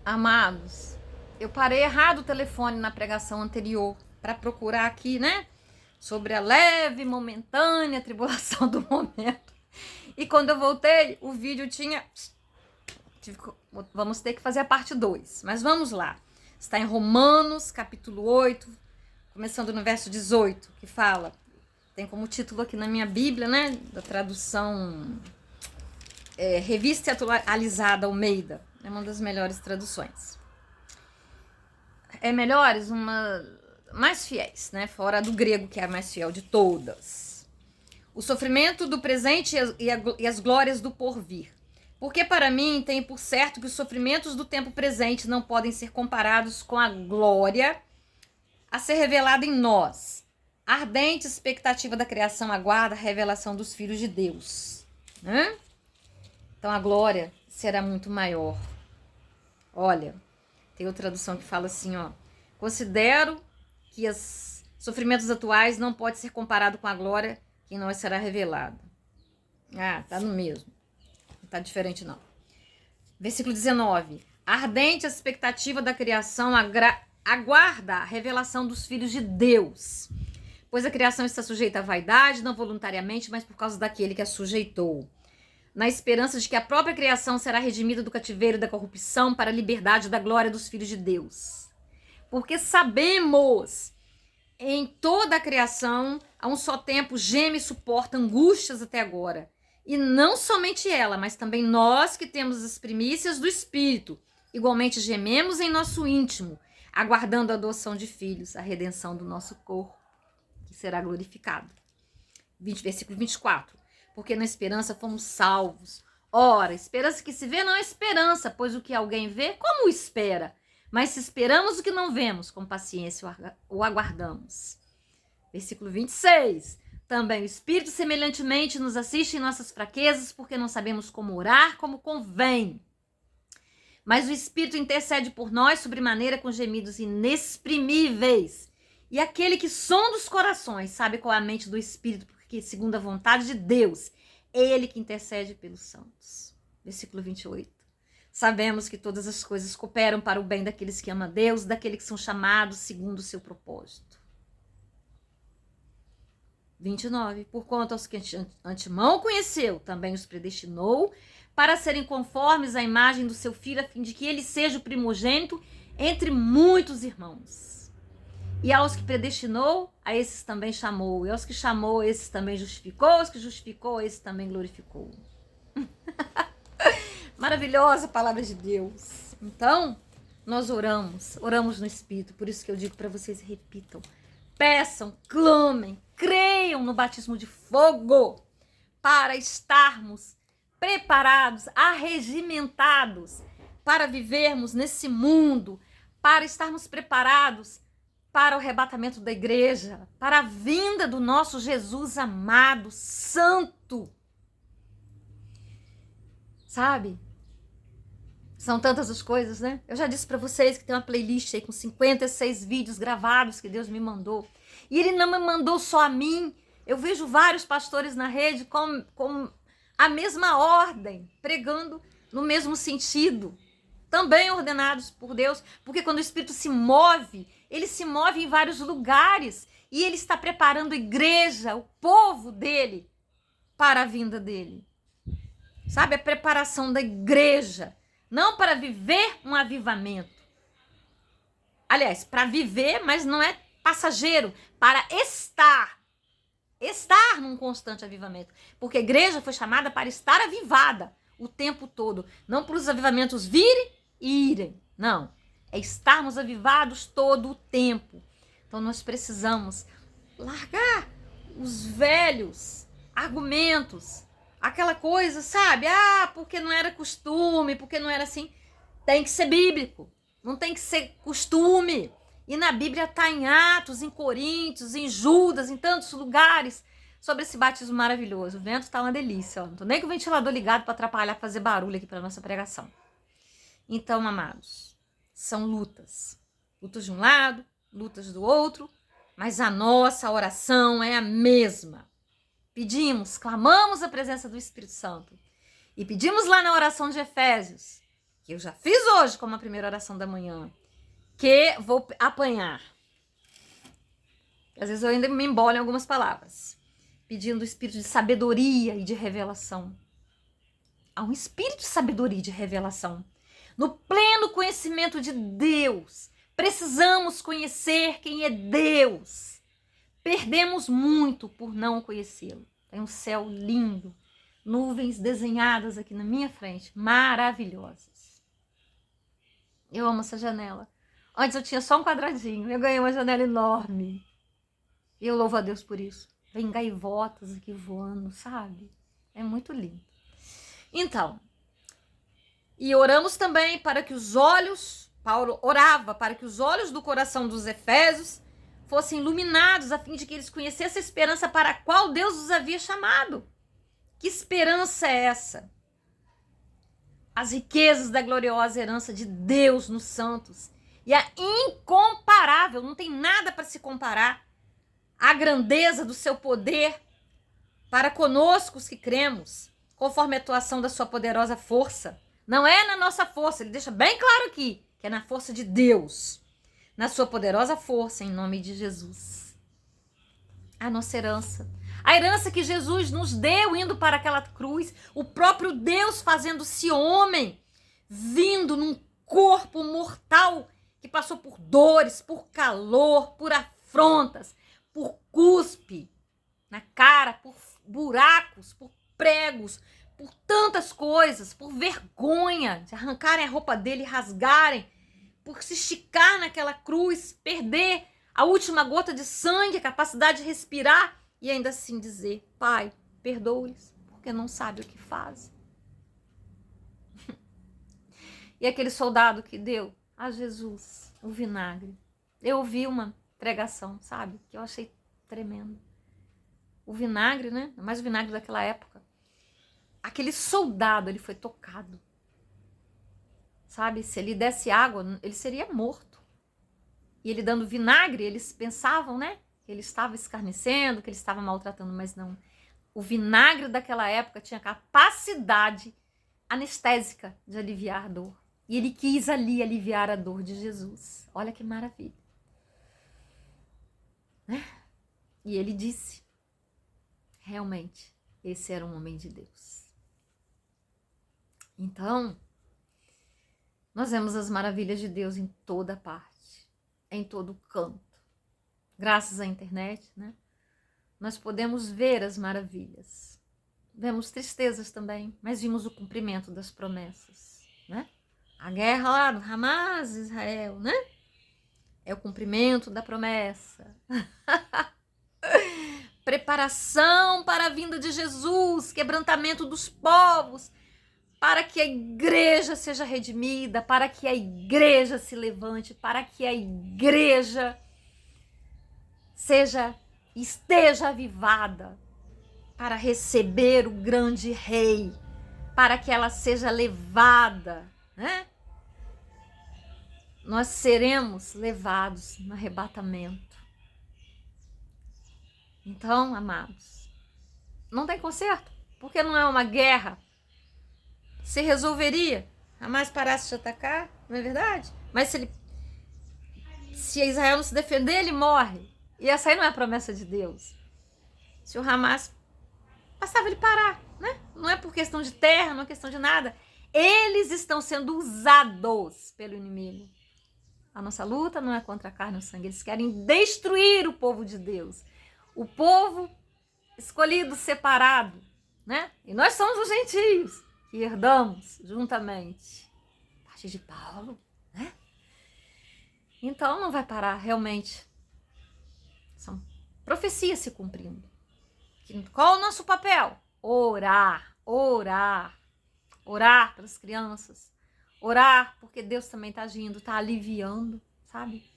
Amados, eu parei errado o telefone na pregação anterior para procurar aqui, né? Sobre a leve, momentânea tribulação do momento. E quando eu voltei, o vídeo tinha... Vamos ter que fazer a parte 2. Mas vamos lá. Está em Romanos, capítulo 8, começando no verso 18, que fala... Tem como título aqui na minha Bíblia, né? Da tradução... Revista Atualizada Almeida. É uma das melhores traduções. Melhores, mais fiéis, né? Fora do grego, que é a mais fiel de todas. O sofrimento do presente e as glórias do porvir. Porque para mim tem por certo que os sofrimentos do tempo presente não podem ser comparados com a glória a ser revelada em nós. A ardente expectativa da criação aguarda a revelação dos filhos de Deus. Então a glória será muito maior. Olha, tem outra tradução que fala assim, ó. Considero que os sofrimentos atuais não podem ser comparados com a glória que em nós será revelada. Tá no mesmo. Não tá diferente não. Versículo 19. A ardente expectativa da criação aguarda a revelação dos filhos de Deus. Pois a criação está sujeita à vaidade, não voluntariamente, mas por causa daquele que a sujeitou. Na esperança de que a própria criação será redimida do cativeiro da corrupção para a liberdade da glória dos filhos de Deus. Porque sabemos, em toda a criação, a um só tempo geme e suporta angústias até agora. E não somente ela, mas também nós que temos as primícias do Espírito, igualmente gememos em nosso íntimo, aguardando a adoção de filhos, a redenção do nosso corpo, que será glorificado. Versículo 24. Porque na esperança fomos salvos. Ora, esperança que se vê não é esperança, pois o que alguém vê, como espera? Mas se esperamos o que não vemos, com paciência o aguardamos. Versículo 26. Também o Espírito semelhantemente nos assiste em nossas fraquezas, porque não sabemos como orar como convém. Mas o Espírito intercede por nós sobremaneira com gemidos inexprimíveis. E aquele que sonda os corações sabe qual é a mente do Espírito, porque segundo a vontade de Deus, é ele que intercede pelos santos. Versículo 28. Sabemos que todas as coisas cooperam para o bem daqueles que amam a Deus, daqueles que são chamados segundo o seu propósito. 29. Porquanto aos que antemão conheceu, também os predestinou para serem conformes à imagem do seu filho, a fim de que ele seja o primogênito entre muitos irmãos. E aos que predestinou, a esses também chamou. E aos que chamou, a esses também justificou. Aos que justificou, a esses também glorificou. Maravilhosa palavra de Deus. Então, nós oramos no Espírito. Por isso que eu digo para vocês, repitam. Peçam, clamem, creiam no batismo de fogo. Para estarmos preparados, arregimentados. Para vivermos nesse mundo. Para estarmos preparados para o arrebatamento da igreja, para a vinda do nosso Jesus amado, santo. Sabe? São tantas as coisas, né? Eu já disse para vocês que tem uma playlist aí com 56 vídeos gravados que Deus me mandou. E Ele não me mandou só a mim. Eu vejo vários pastores na rede com a mesma ordem, pregando no mesmo sentido. Também ordenados por Deus, porque quando o Espírito se move, ele se move em vários lugares e ele está preparando a igreja, o povo dele, para a vinda dele. Sabe, a preparação da igreja, não para viver um avivamento. Aliás, para viver, mas não é passageiro, para estar num constante avivamento. Porque a igreja foi chamada para estar avivada o tempo todo, não para os avivamentos virem e irem, não. É estarmos avivados todo o tempo. Então nós precisamos largar os velhos argumentos, aquela coisa, sabe? Porque não era costume, porque não era assim. Tem que ser bíblico, não tem que ser costume. E na Bíblia está em Atos, em Coríntios, em Judas, em tantos lugares, sobre esse batismo maravilhoso. O vento está uma delícia, ó. Não tô nem com o ventilador ligado para atrapalhar, fazer barulho aqui para nossa pregação. Então, amados, são lutas. Lutas de um lado, lutas do outro, mas a nossa oração é a mesma. Pedimos, clamamos a presença do Espírito Santo. E pedimos lá na oração de Efésios que eu já fiz hoje como a primeira oração da manhã, que vou apanhar. Às vezes eu ainda me embolo em algumas palavras, pedindo o espírito de sabedoria e de revelação. Há um espírito de sabedoria e de revelação. No pleno conhecimento de Deus, precisamos conhecer quem é Deus. Perdemos muito por não conhecê-lo. Tem um céu lindo, nuvens desenhadas aqui na minha frente, maravilhosas. Eu amo essa janela. Antes eu tinha só um quadradinho, eu ganhei uma janela enorme. E eu louvo a Deus por isso. Vem gaivotas aqui voando, sabe? É muito lindo. Então, e oramos também para que os olhos, Paulo orava para que os olhos do coração dos efésios fossem iluminados, a fim de que eles conhecessem a esperança para a qual Deus os havia chamado. Que esperança é essa? As riquezas da gloriosa herança de Deus nos santos. E a incomparável, não tem nada para se comparar, a grandeza do seu poder para conosco os que cremos, conforme a atuação da sua poderosa força. Não é na nossa força, ele deixa bem claro aqui, que é na força de Deus, na sua poderosa força, em nome de Jesus. A nossa herança. A herança que Jesus nos deu indo para aquela cruz, o próprio Deus fazendo-se homem, vindo num corpo mortal que passou por dores, por calor, por afrontas, por cuspe na cara, por buracos, por pregos, por tantas coisas, por vergonha de arrancarem a roupa dele e rasgarem, por se esticar naquela cruz, perder a última gota de sangue, a capacidade de respirar e ainda assim dizer: Pai, perdoa-lhes, porque não sabe o que fazem. E aquele soldado que deu a Jesus o vinagre. Eu ouvi uma pregação, sabe, que eu achei tremendo. O vinagre, né? Mais o vinagre daquela época. Aquele soldado, ele foi tocado. Sabe? Se ele desse água, ele seria morto. E ele dando vinagre, eles pensavam, né? Que ele estava escarnecendo, que ele estava maltratando, mas não. O vinagre daquela época tinha capacidade anestésica de aliviar a dor. E ele quis ali aliviar a dor de Jesus. Olha que maravilha. E ele disse, realmente, esse era um homem de Deus. Então, nós vemos as maravilhas de Deus em toda parte, em todo canto. Graças à internet, né? Nós podemos ver as maravilhas. Vemos tristezas também, mas vimos o cumprimento das promessas, né? A guerra lá do Hamas, Israel, né? É o cumprimento da promessa. Preparação para a vinda de Jesus, quebrantamento dos povos, para que a igreja seja redimida, para que a igreja se levante, para que a igreja esteja avivada, para receber o grande rei, para que ela seja levada, né? Nós seremos levados no arrebatamento. Então, amados, não tem conserto, porque não é uma guerra. Se resolveria, Hamas parasse de atacar, não é verdade? Mas se Israel não se defender, ele morre. E essa aí não é a promessa de Deus. Se o Hamas bastava ele parar, né? Não é por questão de terra, não é questão de nada. Eles estão sendo usados pelo inimigo. A nossa luta não é contra a carne e o sangue. Eles querem destruir o povo de Deus. O povo escolhido, separado, né? E nós somos os gentios que herdamos juntamente. A partir de Paulo, né? Então não vai parar, realmente. São profecias se cumprindo. Qual é o nosso papel? Orar, orar. Orar pelas crianças. Orar porque Deus também está agindo, está aliviando, sabe?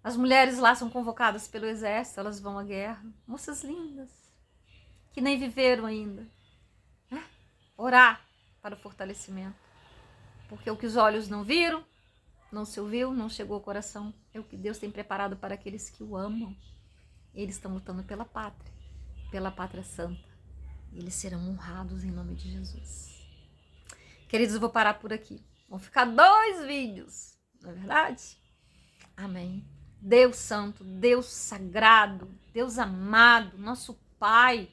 As mulheres lá são convocadas pelo exército, elas vão à guerra. Moças lindas, que nem viveram ainda. Né? Orar para o fortalecimento. Porque o que os olhos não viram, não se ouviu, não chegou ao coração, é o que Deus tem preparado para aqueles que o amam. Eles estão lutando pela pátria santa. Eles serão honrados em nome de Jesus. Queridos, eu vou parar por aqui. Vão ficar 2 vídeos, não é verdade? Amém. Deus santo, Deus sagrado, Deus amado, nosso Pai,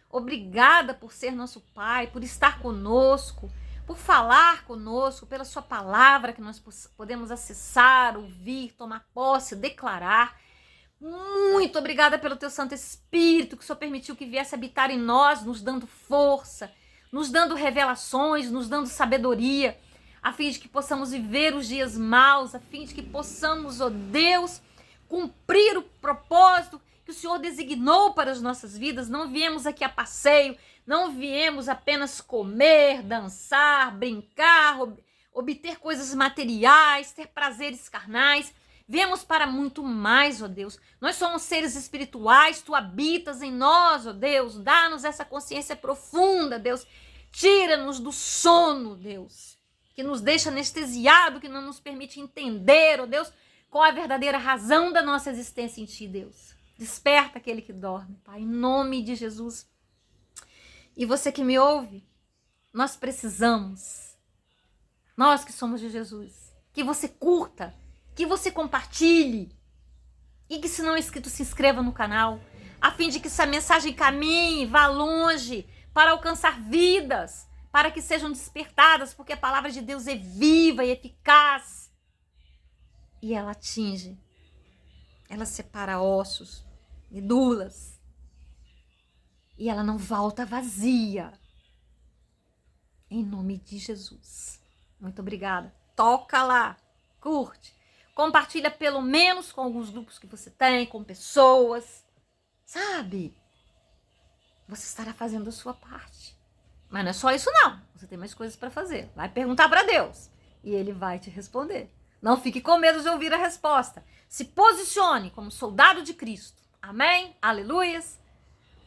obrigada por ser nosso Pai, por estar conosco, por falar conosco, pela sua palavra que nós podemos acessar, ouvir, tomar posse, declarar. Muito obrigada pelo teu Santo Espírito, que o Senhor permitiu que viesse habitar em nós, nos dando força, nos dando revelações, nos dando sabedoria, a fim de que possamos viver os dias maus, a fim de que possamos, ó Deus, cumprir o propósito que o Senhor designou para as nossas vidas. Não viemos aqui a passeio, não viemos apenas comer, dançar, brincar, obter coisas materiais, ter prazeres carnais. Viemos para muito mais, ó Deus. Nós somos seres espirituais, tu habitas em nós, ó Deus. Dá-nos essa consciência profunda, Deus. Tira-nos do sono, Deus, que nos deixa anestesiado, que não nos permite entender, ó Deus, qual a verdadeira razão da nossa existência em ti, Deus. Desperta aquele que dorme, Pai, em nome de Jesus. E você que me ouve, nós precisamos, nós que somos de Jesus, que você curta, que você compartilhe e que, se não é inscrito, se inscreva no canal, a fim de que essa mensagem caminhe, vá longe, para alcançar vidas, para que sejam despertadas, porque a palavra de Deus é viva e eficaz. E ela atinge, ela separa ossos, medulas, e ela não volta vazia. Em nome de Jesus. Muito obrigada. Toca lá, curte, compartilha pelo menos com alguns grupos que você tem, com pessoas, sabe? Você estará fazendo a sua parte. Mas não é só isso não, você tem mais coisas para fazer. Vai perguntar para Deus e Ele vai te responder. Não fique com medo de ouvir a resposta. Se posicione como soldado de Cristo. Amém? Aleluias.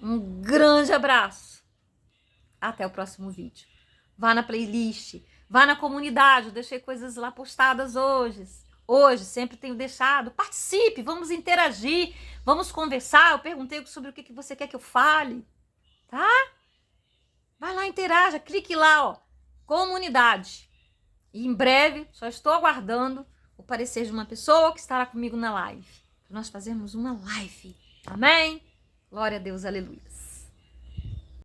Um grande abraço. Até o próximo vídeo. Vá na playlist, vá na comunidade. Eu deixei coisas lá postadas hoje. Hoje, sempre tenho deixado. Participe, vamos interagir, vamos conversar. Eu perguntei sobre o que você quer que eu fale. Tá? Vai lá, interaja, clique lá, ó, comunidade. E em breve, só estou aguardando o parecer de uma pessoa que estará comigo na live. Nós fazemos uma live. Amém? Glória a Deus, aleluia.